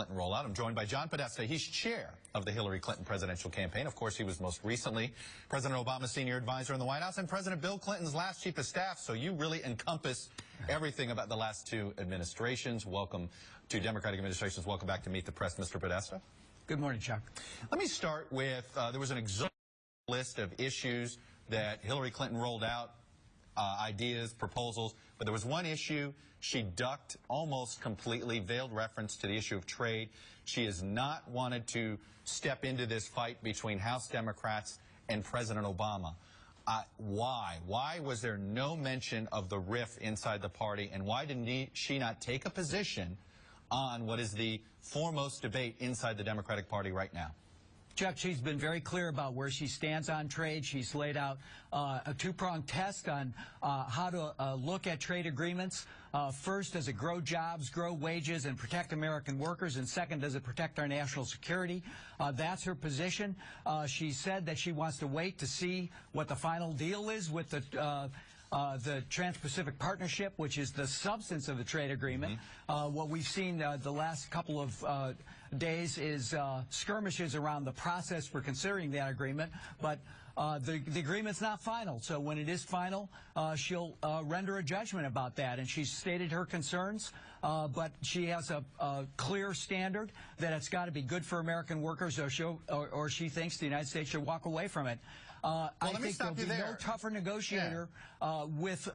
Clinton rollout. I'm joined by John Podesta. He's chair of the Hillary Clinton presidential campaign. Of course, he was most recently President Obama's senior advisor in the White House and President Bill Clinton's last chief of staff. So you really encompass everything about the last two administrations. Welcome to Democratic administrations. Welcome back to Meet the Press, Mr. Podesta. Good morning, Chuck. Let me start with, there was an exhaustive list of issues that Hillary Clinton rolled out, ideas, proposals, but there was one issue she ducked almost completely, veiled reference to the issue of trade. She has not wanted to step into this fight between House Democrats and President Obama. Why? Why was there no mention of the rift inside the party, and why didn't she not take a position on what is the foremost debate inside the Democratic Party right now? Chuck, she's been very clear about where she stands on trade. She's laid out a two-pronged test on how to look at trade agreements. First, does it grow jobs, grow wages, and protect American workers? And second, does it protect our national security? That's her position. She said that she wants to wait to see what the final deal is with the Trans-Pacific Partnership, which is the substance of the trade agreement. What we've seen the last couple of days is skirmishes around the process for considering that agreement, but the agreement's not final. So when it is final, she'll render a judgment about that. And she's stated her concerns, but she has a clear standard that it's got to be good for American workers, or she thinks the United States should walk away from it. I think there'll be no tougher negotiator with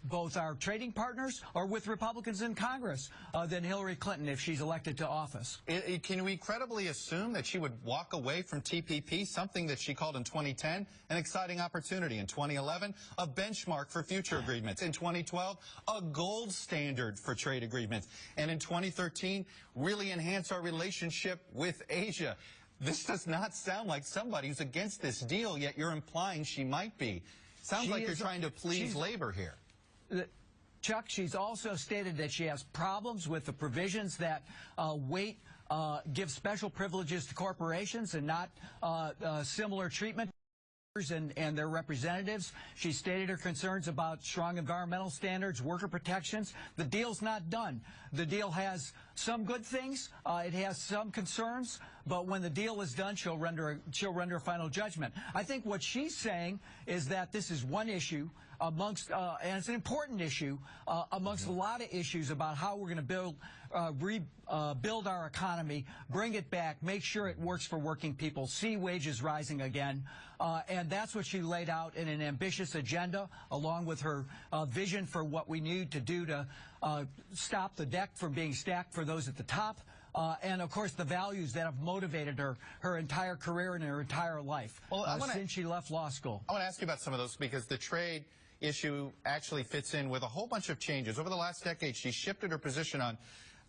both our trading partners or with Republicans in Congress than Hillary Clinton if she's elected to office. Can we credibly assume that she would walk away from TPP, something that she called in 2010 an exciting opportunity, in 2011 a benchmark for future agreements, in 2012 a gold standard for trade agreements, and in 2013 really enhance our relationship with Asia? This does not sound like somebody who's against this deal, yet you're implying she might be. Sounds like you're trying to please labor here. Chuck, she's also stated that she has problems with the provisions that give special privileges to corporations and not similar treatment and their representatives. She stated her concerns about strong environmental standards, worker protections. The deal's not done. The deal has some good things. It has some concerns, but when the deal is done, she'll render a final judgment. I think what she's saying is that this is one issue amongst, and it's an important issue amongst a lot of issues about how we're going to rebuild our economy, bring it back, make sure it works for working people, see wages rising again. And that's what she laid out in an ambitious agenda, along with her vision for what we need to do to stop the deck from being stacked for those at the top. And, of course, the values that have motivated her entire career and her entire life since she left law school. I want to ask you about some of those, because the trade issue actually fits in with a whole bunch of changes. Over the last decade, she shifted her position on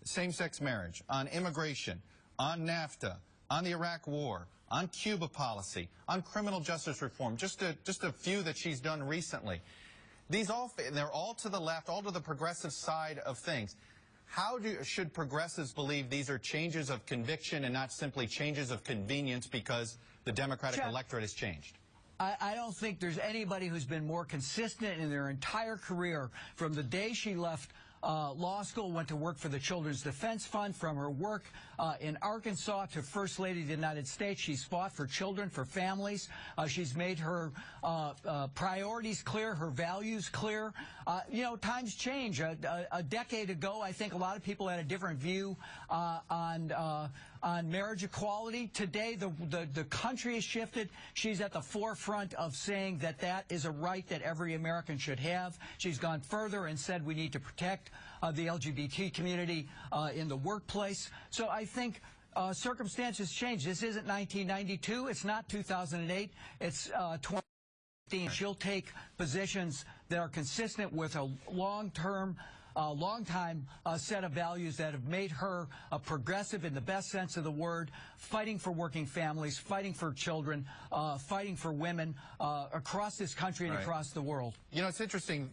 same-sex marriage, on immigration, on NAFTA, on the Iraq War, on Cuba policy, on criminal justice reform, just a few that she's done recently. These they're all to the left, all to the progressive side of things. How should progressives believe these are changes of conviction and not simply changes of convenience because the Democratic electorate has changed? I don't think there's anybody who's been more consistent in their entire career. From the day she left law school, went to work for the Children's Defense Fund, from her work in Arkansas to First Lady of the United States. She's fought for children, for families. She's made her priorities clear, her values clear. You know, times change. A decade ago, I think a lot of people had a different view on marriage equality. Today, the country has shifted. She's at the forefront of saying that that is a right that every American should have. She's gone further and said we need to protect the LGBT community in the workplace. So I think circumstances change. This isn't 1992. It's not 2008. It's 2015. She'll take positions that are consistent with a long-time set of values that have made her a progressive in the best sense of the word, fighting for working families, fighting for children, fighting for women across this country and across the world. You know, it's interesting.